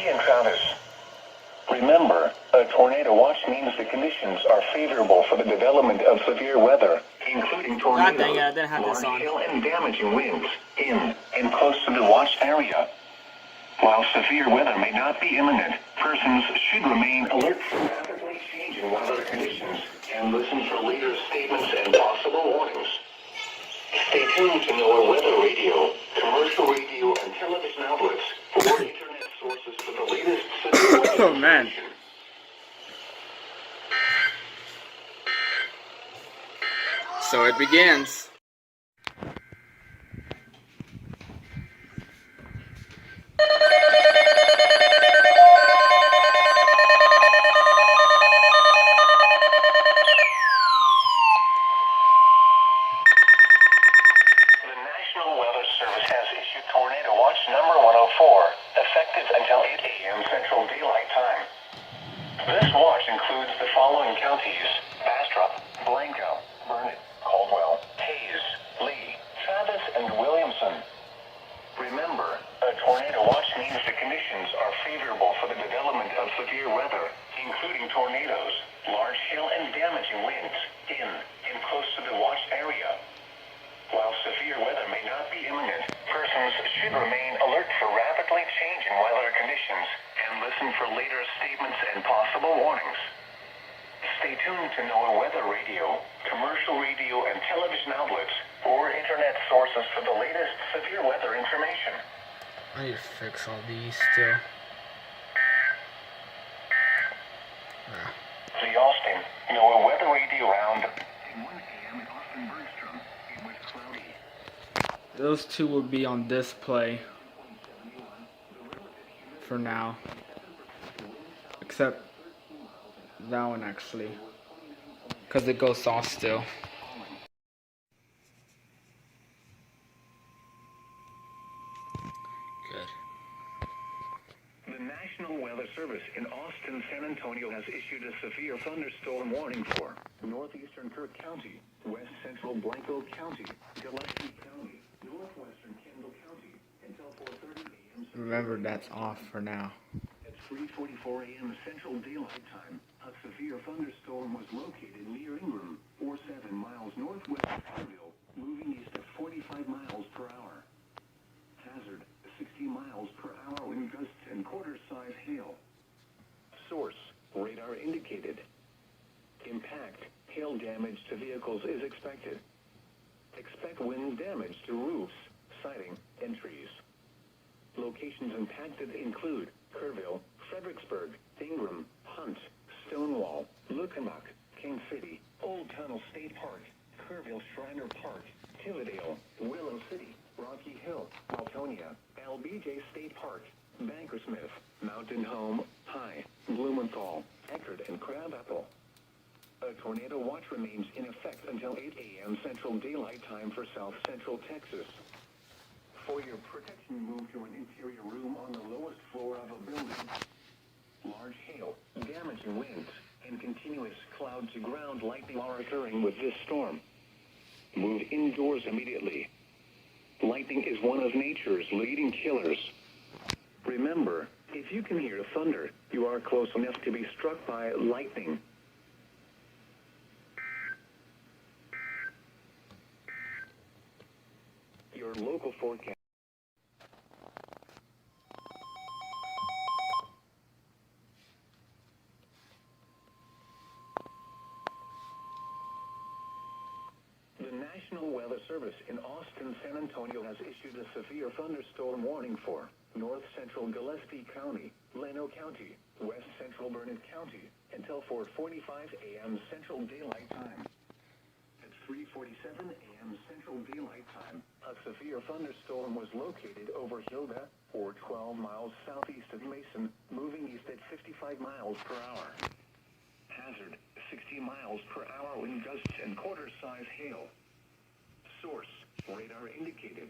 Lee and Travis. Remember, a tornado watch means the conditions are favorable for the development of severe weather, including tornadoes, large hail, and damaging winds in and close to the watch area. While severe weather may not be imminent, persons should remain alert for rapidly changing weather conditions and listen for later statements and possible warnings. Stay tuned to NOAA Weather Radio, commercial radio, and television outlets for internet sources for the latest severe weather Oh, man. So it begins. Effective until 8 a.m. Central Daylight Time. This watch includes the following counties: Bastrop, Blanco, Burnett, Caldwell, Hayes, Lee, Travis, and Williamson. Remember, a tornado watch means the conditions are favorable for the development of severe weather, including tornadoes, large hail, and damaging winds in and close to the watch area. While severe weather may not be imminent, persons should remain alert for rapidly changing weather conditions and listen for later statements and possible warnings. Stay tuned to NOAA Weather Radio, commercial radio, and television outlets or internet sources for the latest severe weather information. I need to fix all these still. The Austin NOAA Weather Radio round at 1 a.m. in Austin Bergstrom. It was cloudy. Those two will be on display for now, except that one actually, because it goes off still. Good. The National Weather Service in Austin, San Antonio has issued a severe thunderstorm warning for northeastern Kirk County, west central Blanco County, Gillespie County, northwestern Kendall County, until 4:30 a.m. Remember, that's off for now. At 3:44 a.m. Central Daylight Time, a severe thunderstorm was located near Ingram, or 7 miles northwest of Kerrville, moving east at 45 miles per hour. Hazard, 60 miles per hour wind gusts and quarter-size hail. Source, radar indicated. Impact, hail damage to vehicles is expected. Expect wind damage to roofs, siding, and trees. Locations impacted include Kerrville, Fredericksburg, Ingram, Hunt, Stonewall, Luckenock, King City, Old Tunnel State Park, Kerrville Shriner Park, Tividale, Willow City, Rocky Hill, Maltonia, LBJ State Park, Bankersmith, Mountain Home, High, Blumenthal, Eckerd, and Crabapple. A tornado watch remains in effect until 8 a.m. Central Daylight Time for South Central Texas. For your protection, move to an interior room on the lowest floor of a building. Large hail, damaging winds, and continuous cloud-to-ground lightning are occurring with this storm. Move indoors immediately. Lightning is one of nature's leading killers. Remember, if you can hear thunder, you are close enough to be struck by lightning. Your local forecast. The National Weather Service in Austin, San Antonio has issued a severe thunderstorm warning for north central Gillespie County, Llano County, west central Burnett County, until 4:45 a.m. Central Daylight Time. At 3:47 a.m. Central Daylight Time, a severe thunderstorm was located over Hilda, or 12 miles southeast of Mason, moving east at 55 miles per hour. Hazard, 60 miles per hour wind gusts and quarter-size hail. Source, radar indicated.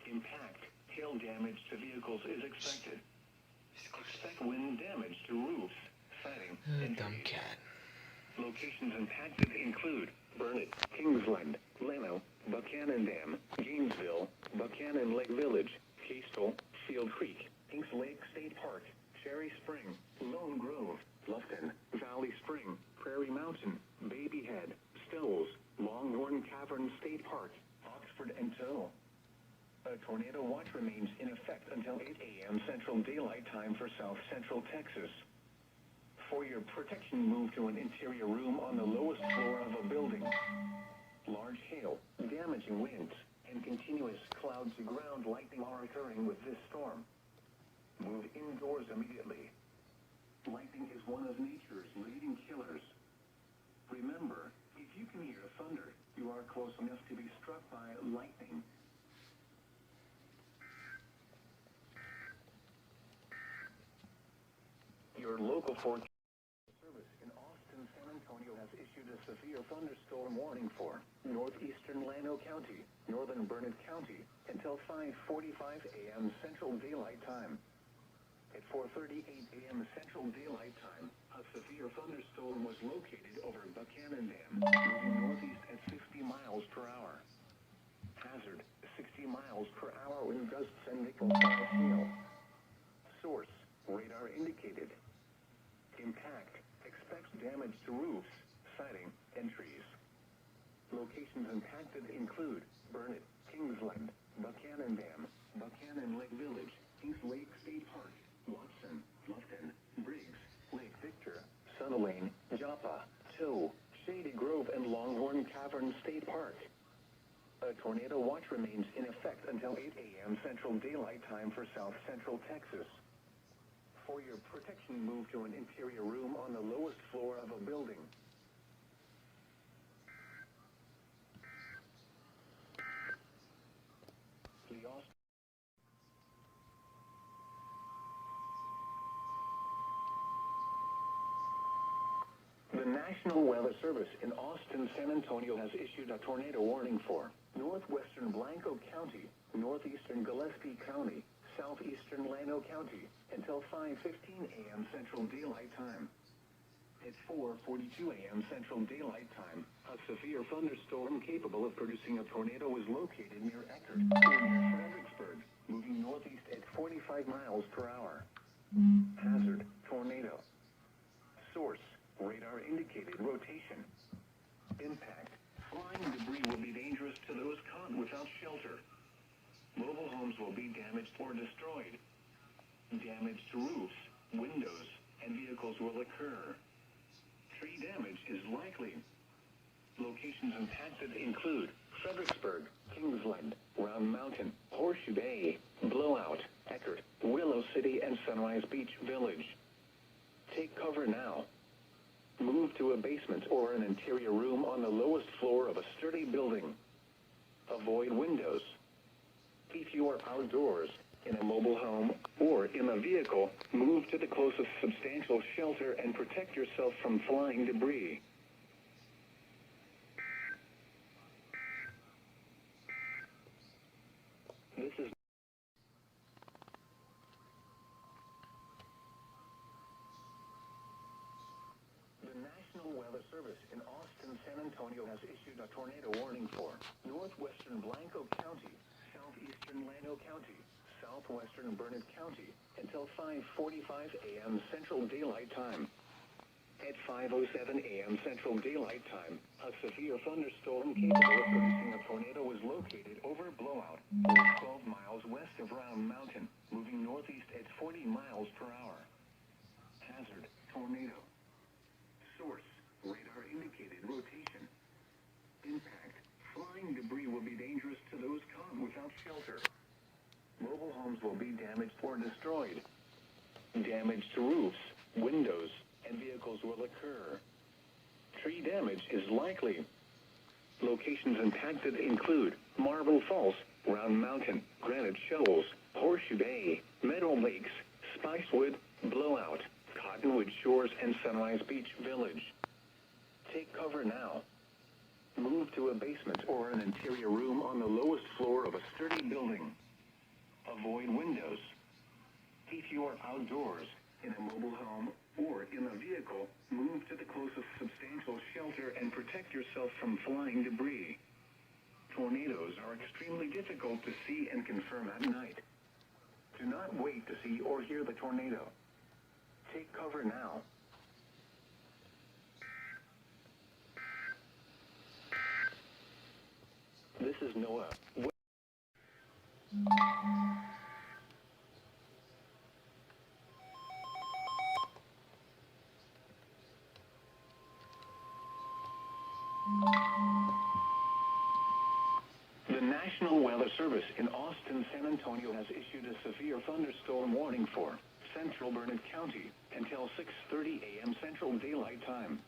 Impact, hail damage to vehicles is expected. Expect wind damage to roofs, siding, and Dumb trees. cat. Locations impacted include Burnett, Kingsland, Llano, Buchanan Dam, Gainesville, Buchanan Lake Village, Castle, Field Creek, Kings Lake State Park, a.m. Central Daylight Time for South Central Texas. For your protection, move to an interior room on the lowest floor of a building. Large hail, damaging winds, and continuous cloud-to-ground lightning are occurring with this storm. Move indoors immediately. Lightning is one of nature's leading killers. Remember, if you can hear thunder, you are close enough to be struck by lightning. Your local forecast service in Austin, San Antonio has issued a severe thunderstorm warning for northeastern Llano County, northern Burnett County, until 5:45 a.m. Central Daylight Time. At 4:38 a.m. Central Daylight Time, a severe thunderstorm was located over Buchanan Dam, moving northeast at 60 miles per hour. Hazard, 60 miles per hour wind gusts and nickel-sized hail. Source, radar indicated. Impact, expect damage to roofs, siding, and trees. Locations impacted include Burnett, Kingsland, Buchanan Dam, Buchanan Lake Village, Kings Lake State Park, Watson, Lufton, Briggs, Lake Victor, Sunawayne, Joppa, Tow, Shady Grove, and Longhorn Cavern State Park. A tornado watch remains in effect until 8 a.m. Central Daylight Time for South Central Texas. For your protection, move to an interior room on the lowest floor of a building. The National Weather Service in Austin, San Antonio has issued a tornado warning for northwestern Blanco County, northeastern Gillespie County, southeastern Llano County, until 5:15 a.m. Central Daylight Time. At 4:42 a.m. Central Daylight Time, a severe thunderstorm capable of producing a tornado was located near Eckerd, or near Fredericksburg, moving northeast at 45 miles per hour. Hazard, tornado. Source, radar indicated rotation. Impact, flying debris will be dangerous to those caught without shelter. Mobile homes will be damaged or destroyed. Damage to roofs, windows, and vehicles will occur. Tree damage is likely. Locations impacted include Fredericksburg, Kingsland, Round Mountain, Horseshoe Bay, Blowout, Eckerd, Willow City, and Sunrise Beach Village. Take cover now. Move to a basement or an interior room on the lowest floor of a sturdy building. Avoid windows. If you are outdoors, in a mobile home, or in a vehicle, move to the closest substantial shelter and protect yourself from flying debris. This is the National Weather Service in Austin, San Antonio has issued a tornado warning for northwestern Blanco County, southeastern Llano County, southwestern Burnett County, until 5:45 a.m. Central Daylight Time. At 5:07 a.m. Central Daylight Time, a severe thunderstorm capable of producing a tornado was located over Blowout, 12 miles west of Round Mountain, moving northeast at 40 miles per hour. Hazard, tornado. Source, radar indicated rotation. Impact, flying debris will be dangerous to those caught without shelter. Mobile homes will be damaged or destroyed. Damage to roofs, windows, and vehicles will occur. Tree damage is likely. Locations impacted include Marble Falls, Round Mountain, Granite Shoals, Horseshoe Bay, Meadow Lakes, Spicewood, Blowout, Cottonwood Shores, and Sunrise Beach Village. Take cover now. Move to a basement or an interior room on the lowest floor of a sturdy building. Avoid windows. If you are outdoors, in a mobile home, or in a vehicle, move to the closest substantial shelter and protect yourself from flying debris. Tornadoes are extremely difficult to see and confirm at night. Do not wait to see or hear the tornado. Take cover now. This is Noah. Weather Service in Austin, San Antonio has issued a severe thunderstorm warning for central Burnett County until 6:30 a.m. Central Daylight Time.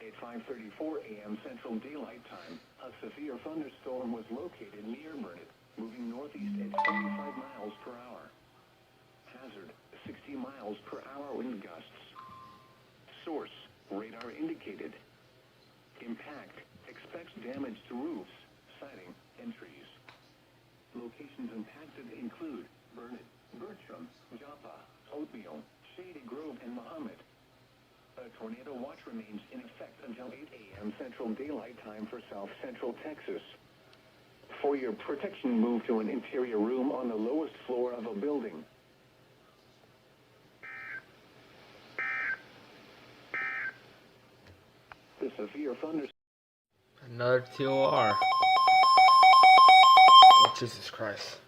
At 5:34 a.m. Central Daylight Time, a severe thunderstorm was located near Burnett, moving northeast at 45 miles per hour. Hazard, 60 miles per hour wind gusts. Source, radar indicated. Impact, expects damage to roofs, siding, and trees. Locations impacted include Burnett, Bertram, Joppa, Oatmeal, Shady Grove, and Muhammad. A tornado watch remains in effect until 8 a.m. Central Daylight Time for South Central Texas. For your protection, move to an interior room on the lowest floor of a building. The severe thunderstorm. Another TOR. Oh, Jesus Christ.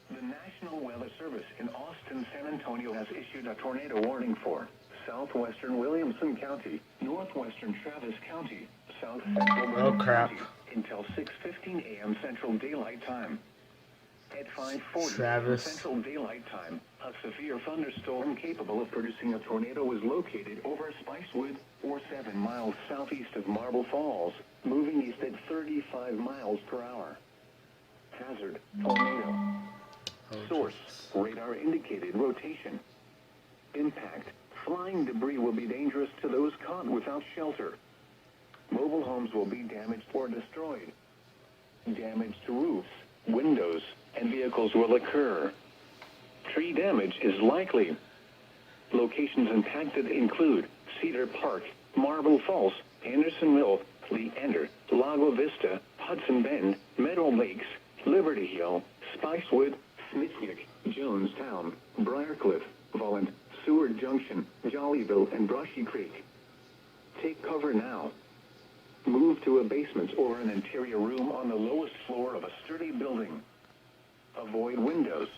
The National Weather Service in Austin, San Antonio has issued a tornado warning for southwestern Williamson County, northwestern Travis County, south central Burnett crap. County until 6:15 a.m. Central Daylight Time. At 5:40 Travis. Central Daylight Time, a severe thunderstorm capable of producing a tornado is located over Spicewood, or 7 miles southeast of Marble Falls, moving east at 35 miles per hour. Hazard, tornado. Source, radar indicated rotation. Impact, flying debris will be dangerous to those caught without shelter. Mobile homes will be damaged or destroyed. Damage to roofs, windows, and vehicles will occur. Tree damage is likely. Locations impacted include Cedar Park, Marble Falls, Andersonville, Leander, Lago Vista, Hudson Bend, Meadow Lakes, Liberty Hill, Spicewood, Smithwick, Jonestown, Briarcliff, Vollant, Seward Junction, Jollyville, and Brushy Creek. Take cover now. Move to a basement or an interior room on the lowest floor of a sturdy building. Avoid windows.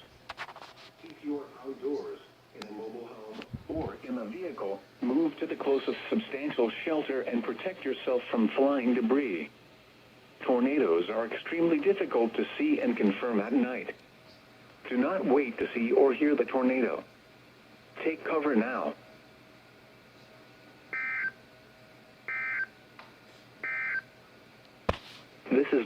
If you are outdoors, in a mobile home, or in a vehicle, move to the closest substantial shelter and protect yourself from flying debris. Tornadoes are extremely difficult to see and confirm at night. Do not wait to see or hear the tornado. Take cover now. This is